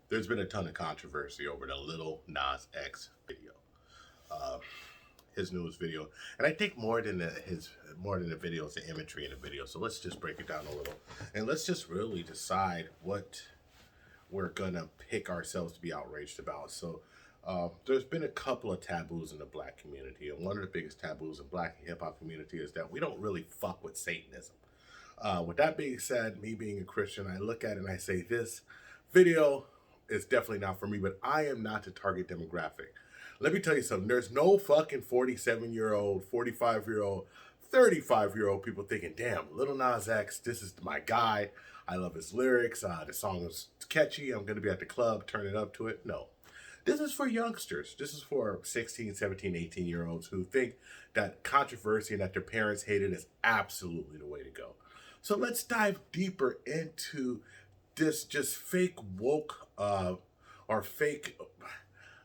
There's been a ton of controversy over the Lil Nas X video, uh, his newest video, and I think more than the video is the imagery in the video. So let's just break it down a little, and let's just really decide what we're gonna pick ourselves to be outraged about. So. There's been a couple of taboos in the black community, and one of the biggest taboos in black hip hop community is that we don't really fuck with Satanism. With that being said, me being a Christian, I look at it and I say, this video is definitely not for me, but I am not the target demographic. Let me tell you something. There's no fucking 47-year-old, 45-year-old, 35-year-old people thinking, damn, Lil Nas X, this is my guy. I love his lyrics. The song is catchy. I'm going to be at the club, turn it up to it. No. This is for youngsters. This is for 16, 17, 18-year-olds who think that controversy and that their parents hate it is absolutely the way to go. So let's dive deeper into this just fake woke or fake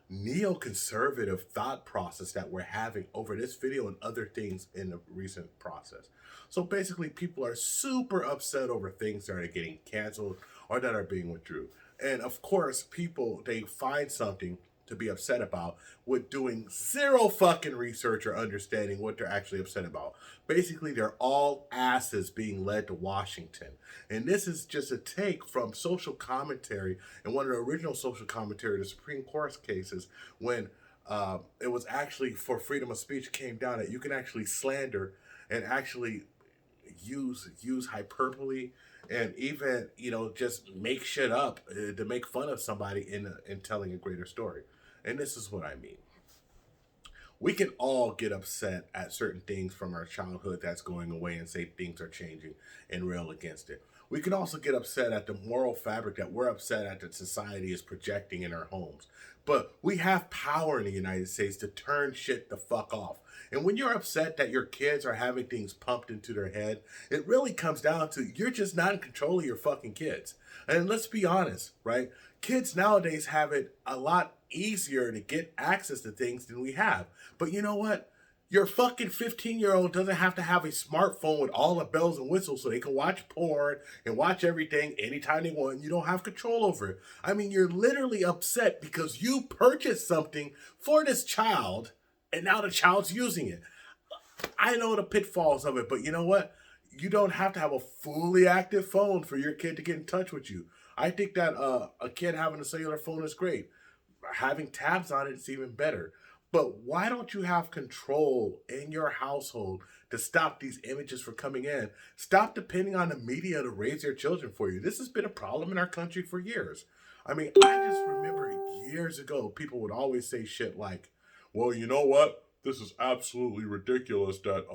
neoconservative thought process that we're having over this video and other things in the recent process. So basically, people are super upset over things that are getting canceled or that are being withdrew. And of course, people, they find something to be upset about with doing zero fucking research or understanding what they're actually upset about. Basically, they're all asses being led to Washington. And this is just a take from social commentary and one of the original social commentary, the Supreme Court cases, when it was actually for freedom of speech came down that you can actually slander and actually use hyperbole and even just make shit up to make fun of somebody in telling a greater story. And this is what I mean. We can all get upset at certain things from our childhood that's going away and say things are changing and rail against it. We can also get upset at the moral fabric that we're upset at that society is projecting in our homes. But we have power in the United States to turn shit the fuck off. And when you're upset that your kids are having things pumped into their head, it really comes down to you're just not in control of your fucking kids. And let's be honest, right? Kids nowadays have it a lot easier to get access to things than we have. But you know what? Your fucking 15-year-old doesn't have to have a smartphone with all the bells and whistles so they can watch porn and watch everything anytime they want. You don't have control over it. I mean, you're literally upset because you purchased something for this child and now the child's using it. I know the pitfalls of it, but you know what? You don't have to have a fully active phone for your kid to get in touch with you. I think that a kid having a cellular phone is great. Having tabs on it is even better. But why don't you have control in your household to stop these images from coming in? Stop depending on the media to raise your children for you. This has been a problem in our country for years. I mean, I just remember years ago, people would always say shit like, well, you know what? This is absolutely ridiculous that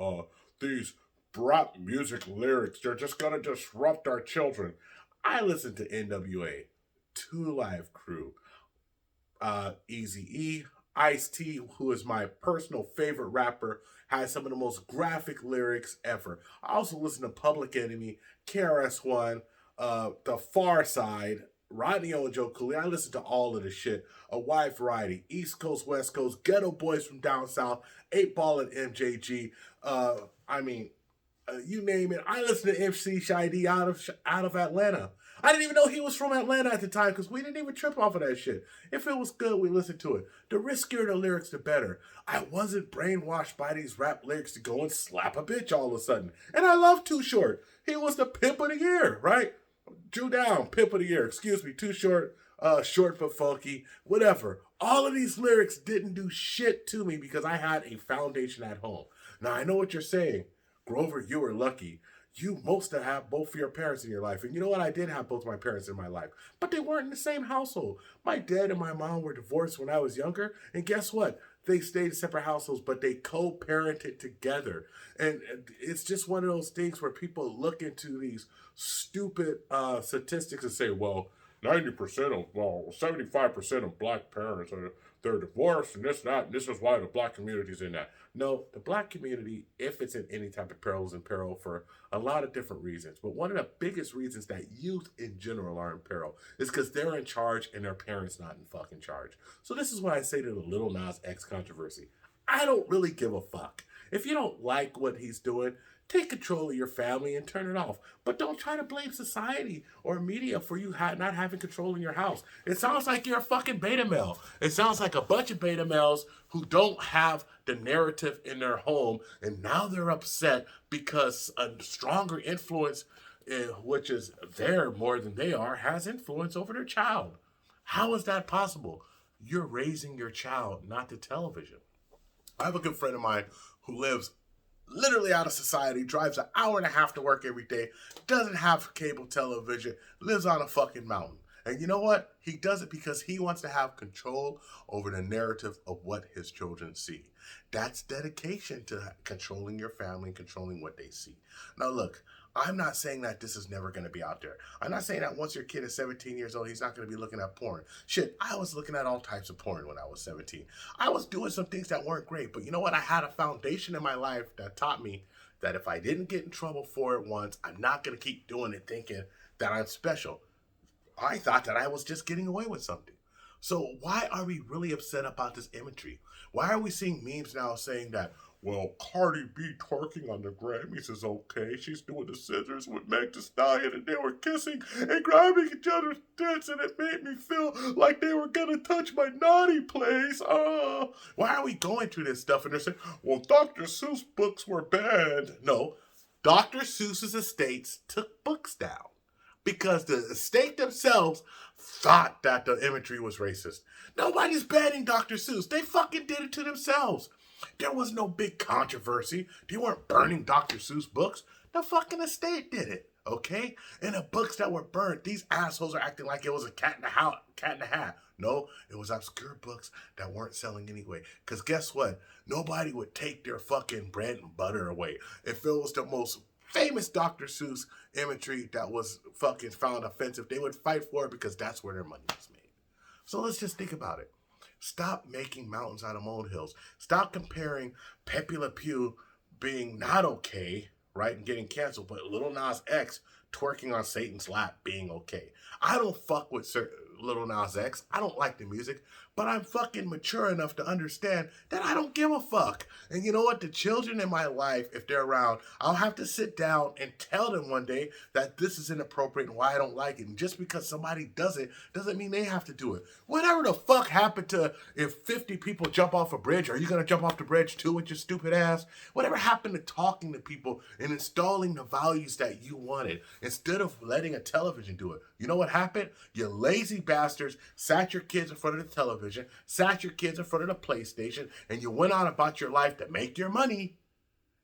these rap music lyrics, they're just going to disrupt our children. I listen to NWA, Two Live Crew, Easy E, Ice-T, who is my personal favorite rapper, has some of the most graphic lyrics ever. I also listen to Public Enemy, KRS-One, The Far Side, Rodney O and Joe Cooley. I listen to all of this shit. A wide variety. East Coast, West Coast, Ghetto Boys from down south, 8 Ball and MJG. You name it. I listen to MC Shy out of Atlanta. I didn't even know he was from Atlanta at the time because we didn't even trip off of that shit. If it was good, we listened to it. The riskier the lyrics, the better. I wasn't brainwashed by these rap lyrics to go and slap a bitch all of a sudden. And I love Too Short. He was the pimp of the year, right? Drew Down, pimp of the year. Excuse me, Too Short, short but funky, whatever. All of these lyrics didn't do shit to me because I had a foundation at home. Now, I know what you're saying. Grover, you were lucky. You must have both of your parents in your life. And you know what? I did have both my parents in my life. But they weren't in the same household. My dad and my mom were divorced when I was younger. And guess what? They stayed in separate households, but they co-parented together. And it's just one of those things where people look into these stupid statistics and say, well, 75% of black parents they're divorced and this is why the black community's in that. No, the black community, if it's in any type of peril, is in peril for a lot of different reasons. But one of the biggest reasons that youth in general are in peril is because they're in charge and their parents not in fucking charge. So this is what I say to the Lil Nas X controversy. I don't really give a fuck. If you don't like what he's doing, Take control of your family and turn it off. But don't try to blame society or media for you not having control in your house. It sounds like you're a fucking beta male. It sounds like a bunch of beta males who don't have the narrative in their home, and now they're upset because a stronger influence, which is there more than they are, has influence over their child. How is that possible? You're raising your child, not the television. I have a good friend of mine who lives literally out of society, drives an hour and a half to work every day, doesn't have cable television, lives on a fucking mountain. And you know what? He does it because he wants to have control over the narrative of what his children see. That's dedication to controlling your family and controlling what they see. Now, look, I'm not saying that this is never going to be out there. I'm not saying that once your kid is 17 years old, he's not going to be looking at porn. Shit, I was looking at all types of porn when I was 17. I was doing some things that weren't great, but you know what? I had a foundation in my life that taught me that if I didn't get in trouble for it once, I'm not going to keep doing it thinking that I'm special. I thought that I was just getting away with something. So why are we really upset about this imagery? Why are we seeing memes now saying that, well, Cardi B twerking on the Grammys is okay. She's doing the scissors with Meg Thee Stallion and they were kissing and grabbing each other's tits and it made me feel like they were going to touch my naughty place. Why are we going through this stuff? And they're saying, well, Dr. Seuss books were banned. No, Dr. Seuss's estates took books down because the estate themselves thought that the imagery was racist. Nobody's banning Dr. Seuss. They fucking did it to themselves. There was no big controversy. They weren't burning Dr. Seuss books. The fucking estate did it, okay? And the books that were burnt, these assholes are acting like it was a cat in the hat. No, it was obscure books that weren't selling anyway. Because guess what? Nobody would take their fucking bread and butter away. If it was the most famous Dr. Seuss imagery that was fucking found offensive, they would fight for it because that's where their money was made. So let's just think about it. Stop making mountains out of molehills. Stop comparing Pepe Le Pew being not okay, right, and getting canceled, but Lil Nas X twerking on Satan's lap being okay. I don't fuck with Lil Nas X. I don't like the music, but I'm fucking mature enough to understand that I don't give a fuck. And you know what? The children in my life, if they're around, I'll have to sit down and tell them one day that this is inappropriate and why I don't like it. And just because somebody does it doesn't mean they have to do it. Whatever the fuck happened to if 50 people jump off a bridge, are you going to jump off the bridge too with your stupid ass? Whatever happened to talking to people and installing the values that you wanted instead of letting a television do it? You know what happened? You lazy bastards sat your kids in front of the television, sat your kids in front of the PlayStation, and you went on about your life to make your money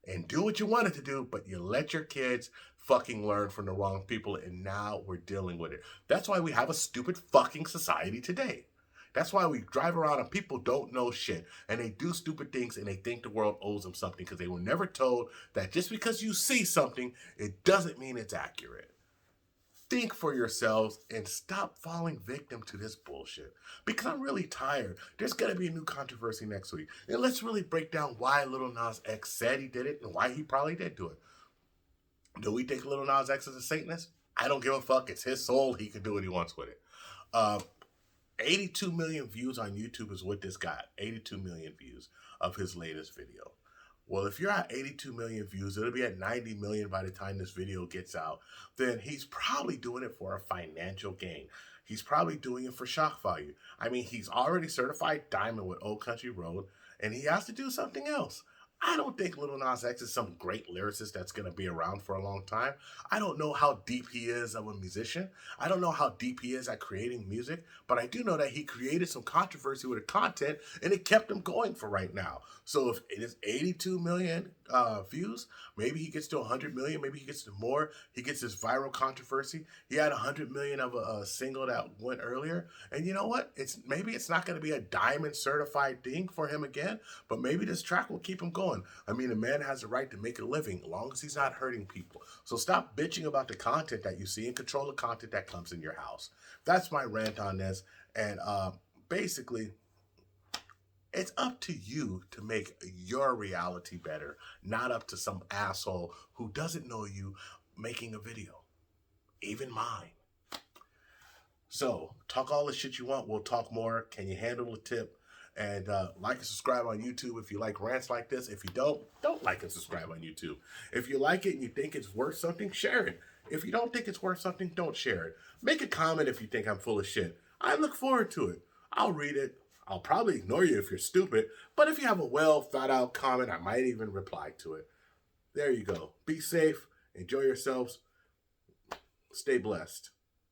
and do what you wanted to do, but you let your kids fucking learn from the wrong people, and now we're dealing with it. That's why we have a stupid fucking society today. That's why we drive around and people don't know shit, and they do stupid things and they think the world owes them something because they were never told that just because you see something, it doesn't mean it's accurate. Think for yourselves and stop falling victim to this bullshit. Because I'm really tired. There's going to be a new controversy next week. And let's really break down why Lil Nas X said he did it and why he probably did do it. Do we think Lil Nas X is a Satanist? I don't give a fuck. It's his soul. He can do what he wants with it. 82 million views on YouTube is what this got. 82 million views of his latest video. Well, if you're at 82 million views, it'll be at 90 million by the time this video gets out. Then he's probably doing it for a financial gain. He's probably doing it for shock value. I mean, he's already certified diamond with Old Country Road, and he has to do something else. I don't think Lil Nas X is some great lyricist that's going to be around for a long time. I don't know how deep he is of a musician. I don't know how deep he is at creating music, but I do know that he created some controversy with the content, and it kept him going for right now. So if it is 82 million views, maybe he gets to 100 million, maybe he gets to more. He gets this viral controversy. He had 100 million of a single that went earlier, and you know what? Maybe it's not going to be a diamond certified thing for him again, but maybe this track will keep him going. I mean, a man has the right to make a living as long as he's not hurting people. So stop bitching about the content that you see and control the content that comes in your house. That's my rant on this. And basically, it's up to you to make your reality better, not up to some asshole who doesn't know you making a video. Even mine. So, talk all the shit you want. We'll talk more. Can you handle the tip? And like and subscribe on YouTube if you like rants like this. If you don't like and subscribe on YouTube. If you like it and you think it's worth something, share it. If you don't think it's worth something, don't share it. Make a comment if you think I'm full of shit. I look forward to it. I'll read it. I'll probably ignore you if you're stupid. But if you have a well thought out comment, I might even reply to it. There you go. Be safe. Enjoy yourselves. Stay blessed.